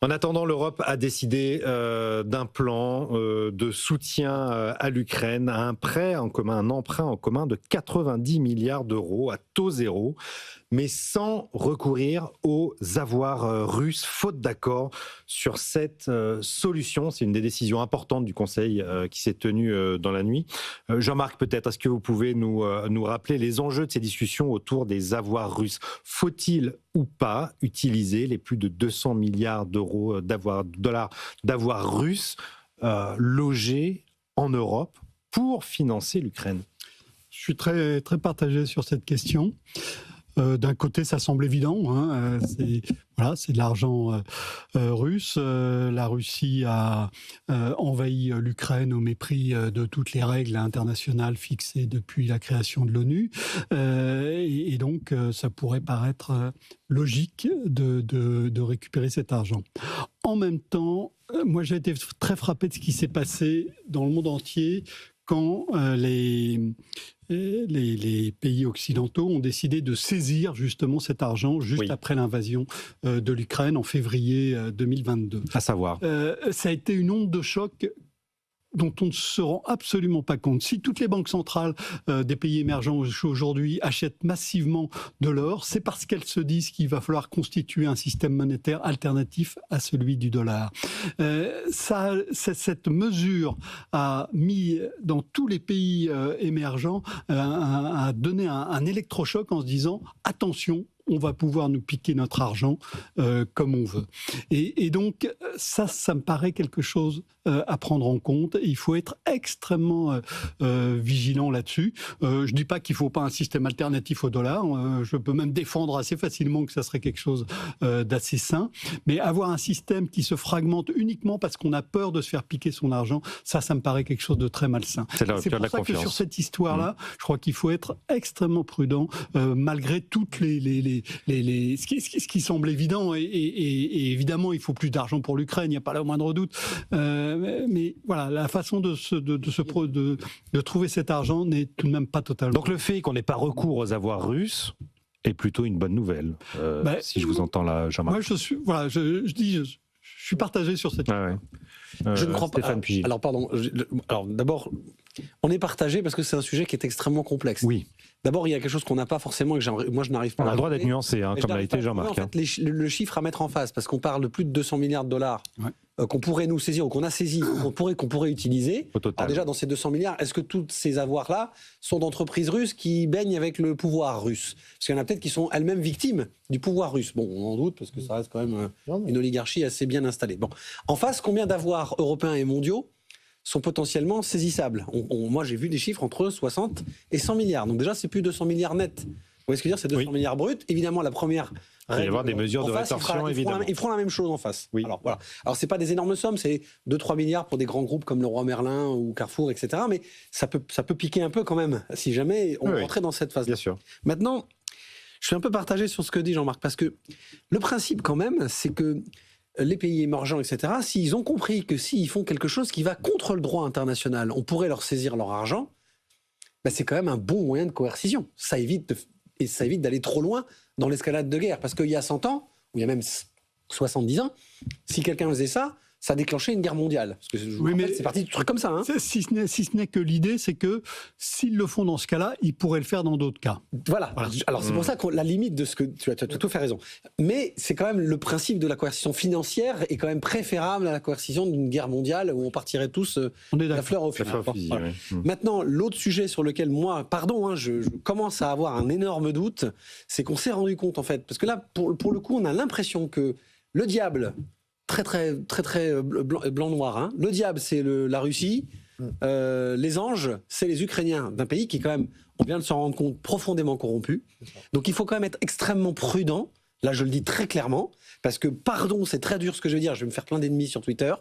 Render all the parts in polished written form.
En attendant, l'Europe a décidé d'un plan de soutien à l'Ukraine, à un prêt en commun, un emprunt en commun de 90 milliards d'euros à taux zéro, mais sans recourir aux avoirs russes, faute d'accord sur cette solution. C'est une des décisions importantes du Conseil qui s'est tenue dans la nuit. Jean-Marc, peut-être, est-ce que vous pouvez nous rappeler les enjeux de ces discussions autour des avoirs russes ? Faut-il ou pas utiliser les plus de 200 milliards d'euros d'avoirs russes logés en Europe pour financer l'Ukraine ? Je suis très, très partagé sur cette question. D'un côté, ça semble évident, hein, c'est de l'argent russe. La Russie a envahi l'Ukraine au mépris de toutes les règles internationales fixées depuis la création de l'ONU. Et donc, ça pourrait paraître logique de récupérer cet argent. En même temps, moi j'ai été très frappé de ce qui s'est passé dans le monde entier quand les pays occidentaux ont décidé de saisir justement cet argent juste après l'invasion de l'Ukraine en février 2022. À savoir ça a été une onde de choc dont on ne se rend absolument pas compte. Si toutes les banques centrales des pays émergents aujourd'hui achètent massivement de l'or, c'est parce qu'elles se disent qu'il va falloir constituer un système monétaire alternatif à celui du dollar. Cette mesure a mis dans tous les pays émergents, a donné un électrochoc en se disant « attention ». On va pouvoir nous piquer notre argent comme on veut. Et donc, ça me paraît quelque chose à prendre en compte. Il faut être extrêmement vigilant là-dessus. Je ne dis pas qu'il ne faut pas un système alternatif au dollar. Je peux même défendre assez facilement que ça serait quelque chose d'assez sain. Mais avoir un système qui se fragmente uniquement parce qu'on a peur de se faire piquer son argent, ça me paraît quelque chose de très malsain. C'est pour ça que sur cette histoire-là, je crois qu'il faut être extrêmement prudent malgré toutes ce qui semble évident, et évidemment il faut plus d'argent pour l'Ukraine, il n'y a pas le moindre doute, mais voilà, la façon de trouver cet argent n'est tout de même pas totalement... Donc le fait qu'on n'ait pas recours aux avoirs russes est plutôt une bonne nouvelle, si je vous entends là, Jean-Marc. Moi je suis partagé sur cette question. Je ne crois pas. Alors pardon. Alors d'abord, on est partagé parce que c'est un sujet qui est extrêmement complexe. Oui. D'abord, il y a quelque chose qu'on n'a pas forcément et que moi je n'arrive pas. On a le droit d'être nuancé, comme l'a été Jean-Marc. En fait, le chiffre à mettre en face, parce qu'on parle de plus de 200 milliards de dollars qu'on pourrait nous saisir ou qu'on a saisi, qu'on pourrait utiliser. Alors déjà, dans ces 200 milliards, est-ce que tous ces avoirs-là sont d'entreprises russes qui baignent avec le pouvoir russe ? Parce qu'il y en a peut-être qui sont elles-mêmes victimes du pouvoir russe. Bon, on en doute parce que ça reste quand même une oligarchie assez bien installée. Bon, en face, combien d'avoirs européens et mondiaux sont potentiellement saisissables ? Moi, j'ai vu des chiffres entre 60 et 100 milliards. Donc déjà, c'est plus 200 milliards nets. Vous voyez ce que je veux dire ? C'est 200 milliards bruts. Évidemment, la première... Il va y avoir des mesures de rétorsion, évidemment. Ils feront la même chose en face. Oui. Alors, voilà. Alors, c'est pas des énormes sommes, c'est 2-3 milliards pour des grands groupes comme Leroy Merlin ou Carrefour, etc. Mais ça peut piquer un peu quand même, si jamais on rentrait dans cette phase. Bien sûr. Maintenant, je suis un peu partagé sur ce que dit Jean-Marc, parce que le principe quand même, c'est que les pays émergents, etc., s'ils ont compris que s'ils font quelque chose qui va contre le droit international, on pourrait leur saisir leur argent, c'est quand même un bon moyen de coercition. Ça évite d'aller trop loin dans l'escalade de guerre. Parce qu'il y a 100 ans, ou il y a même 70 ans, si quelqu'un faisait ça, ça déclenchait une guerre mondiale. Parce que c'est parti de trucs comme ça. Hein. Si ce n'est que l'idée, c'est que s'ils le font dans ce cas-là, ils pourraient le faire dans d'autres cas. Voilà. Alors c'est pour ça que la limite de ce que tu as tout fait raison. Mais c'est quand même le principe de la coercition financière est quand même préférable à la coercition d'une guerre mondiale où on partirait tous la fleur au fusil. Maintenant, l'autre sujet sur lequel moi, je commence à avoir un énorme doute, c'est qu'on s'est rendu compte en fait, parce que là, pour le coup, on a l'impression que le diable très blanc-noir. Hein. Le diable, c'est la Russie. Les anges, c'est les Ukrainiens, d'un pays qui est quand même, on vient de s'en rendre compte, profondément corrompu. Donc il faut quand même être extrêmement prudent. Là, je le dis très clairement, parce que, c'est très dur ce que je veux dire, je vais me faire plein d'ennemis sur Twitter.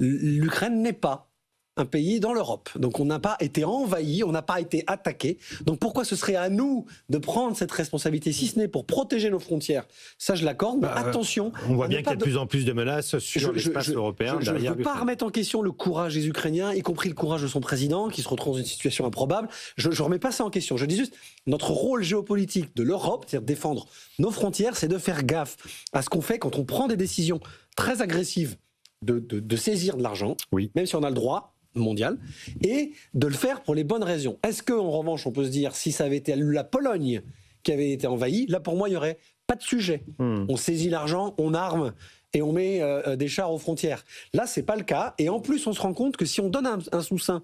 L'Ukraine n'est pas un pays dans l'Europe. Donc on n'a pas été envahi, on n'a pas été attaqué. Donc pourquoi ce serait à nous de prendre cette responsabilité, si ce n'est pour protéger nos frontières ? Ça, je l'accorde, mais attention... On voit bien qu'il y a de plus en plus de menaces sur l'espace européen. Je ne veux pas remettre en question le courage des Ukrainiens, y compris le courage de son président, qui se retrouve dans une situation improbable. Je ne remets pas ça en question. Je dis juste, notre rôle géopolitique de l'Europe, c'est-à-dire défendre nos frontières, c'est de faire gaffe à ce qu'on fait quand on prend des décisions très agressive de saisir de l'argent, même si on a le droit mondial, et de le faire pour les bonnes raisons. Est-ce qu'en revanche, on peut se dire, si ça avait été la Pologne qui avait été envahie, là pour moi, il n'y aurait pas de sujet. On saisit l'argent, on arme et on met des chars aux frontières. Là, c'est pas le cas. Et en plus, on se rend compte que si on donne un soutien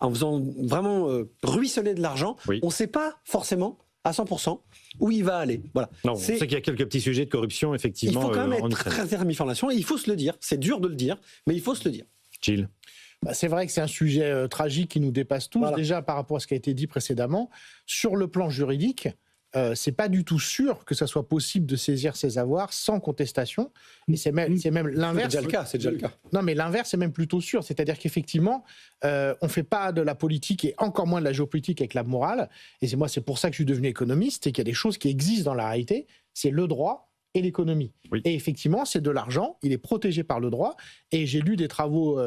en faisant vraiment ruisseler de l'argent, on ne sait pas forcément à 100% où il va aller. Voilà. Non, on sait qu'il y a quelques petits sujets de corruption, effectivement. Il faut quand même être très ferme information et il faut se le dire. C'est dur de le dire, mais il faut se le dire. Gilles. C'est vrai que c'est un sujet tragique qui nous dépasse tous. Déjà, par rapport à ce qui a été dit précédemment, sur le plan juridique, c'est pas du tout sûr que ça soit possible de saisir ces avoirs sans contestation. Et c'est même l'inverse. C'est déjà le cas. Non, mais l'inverse, c'est même plutôt sûr. C'est-à-dire qu'effectivement, on fait pas de la politique et encore moins de la géopolitique avec la morale. Et c'est pour ça que je suis devenu économiste, et qu'il y a des choses qui existent dans la réalité. C'est le droit et l'économie. Et effectivement, c'est de l'argent, il est protégé par le droit. Et j'ai lu des travaux,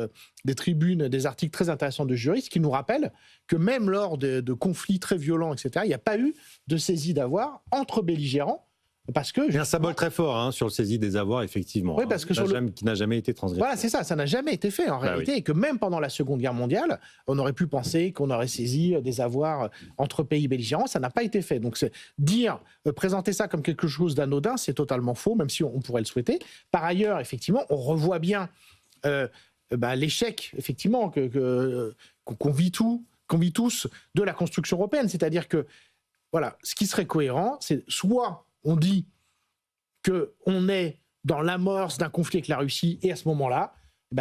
des tribunes, des articles très intéressants de juristes qui nous rappellent que même lors de conflits très violents, etc., il n'y a pas eu de saisie d'avoirs entre belligérants. Parce que, il y a un symbole très fort sur le saisie des avoirs, effectivement. Oui, parce que qui n'a jamais été transgressé. Voilà, c'est ça n'a jamais été fait en réalité. Et que même pendant la Seconde Guerre mondiale, on aurait pu penser qu'on aurait saisi des avoirs entre pays belligérants. Ça n'a pas été fait. Donc, présenter ça comme quelque chose d'anodin, c'est totalement faux, même si on pourrait le souhaiter. Par ailleurs, effectivement, on revoit bien l'échec, effectivement, qu'on vit tous de la construction européenne. C'est-à-dire que, voilà, ce qui serait cohérent, c'est soit on dit qu'on est dans l'amorce d'un conflit avec la Russie, et à ce moment-là,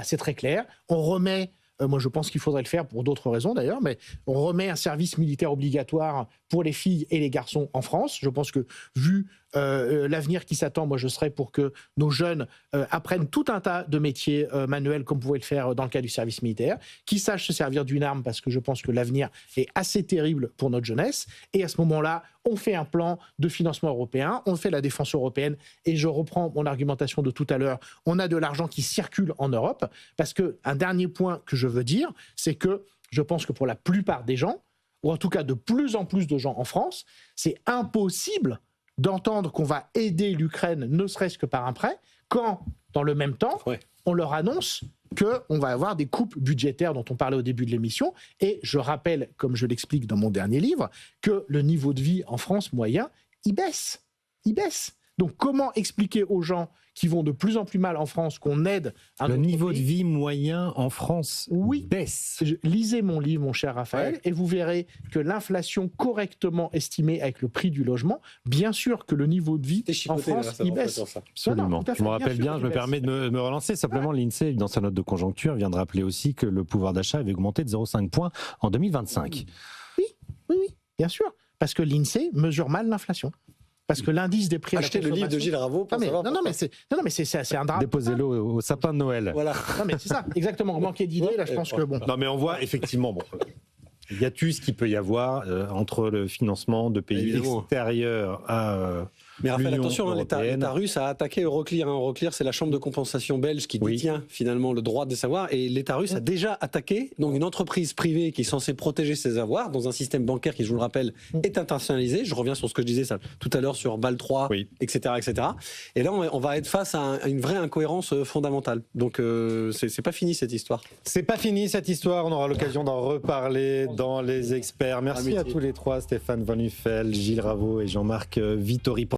c'est très clair, on remet, moi je pense qu'il faudrait le faire pour d'autres raisons d'ailleurs, mais on remet un service militaire obligatoire pour les filles et les garçons en France. Je pense que vu l'avenir qui s'attend, moi je serais pour que nos jeunes apprennent tout un tas de métiers manuels comme pouvait le faire dans le cas du service militaire, qui sachent se servir d'une arme parce que je pense que l'avenir est assez terrible pour notre jeunesse. Et à ce moment-là, on fait un plan de financement européen, on fait la défense européenne, et je reprends mon argumentation de tout à l'heure, on a de l'argent qui circule en Europe, parce qu'un dernier point que je veux dire, c'est que je pense que pour la plupart des gens, ou en tout cas de plus en plus de gens en France, c'est impossible d'entendre qu'on va aider l'Ukraine, ne serait-ce que par un prêt, quand, dans le même temps, on leur annonce qu'on va avoir des coupes budgétaires dont on parlait au début de l'émission. Et je rappelle, comme je l'explique dans mon dernier livre, que le niveau de vie en France moyen, il baisse. Il baisse. Donc comment expliquer aux gens qui vont de plus en plus mal en France qu'on aide le niveau de vie moyen en France baisse. Lisez mon livre, mon cher Raphaël, et vous verrez que l'inflation correctement estimée avec le prix du logement, bien sûr que le niveau de vie en France, il baisse. Absolument. Je me rappelle bien, je me permets de me relancer. Simplement, l'INSEE, dans sa note de conjoncture, vient de rappeler aussi que le pouvoir d'achat avait augmenté de 0,5 points en 2025. Oui, bien sûr. Parce que l'INSEE mesure mal l'inflation. Parce que l'indice des prix à la consommation... Achetez le livre de Gilles Raveau pour savoir... Non, mais c'est un drame. Déposez-le au sapin de Noël. Voilà. Non, mais c'est ça, exactement. Manquer d'idées, là, je pense que bon... Non, mais on voit effectivement... hiatus qu'il peut y avoir entre le financement de pays extérieurs à... Mais Raphaël, attention, l'État russe a attaqué Euroclear. Euroclear, c'est la chambre de compensation belge qui détient finalement le droit des savoirs. Et l'État russe a déjà attaqué donc une entreprise privée qui est censée protéger ses avoirs dans un système bancaire qui, je vous le rappelle, est internationalisé. Je reviens sur ce que je disais tout à l'heure sur BAL 3, etc., etc. Et là, on va être face à une vraie incohérence fondamentale. Donc, c'est pas fini cette histoire. C'est pas fini cette histoire. On aura l'occasion d'en reparler dans Les Experts. Merci à tous les trois, Stéphane Van Nuffel, Gilles Raveau et Jean-Marc Vittori.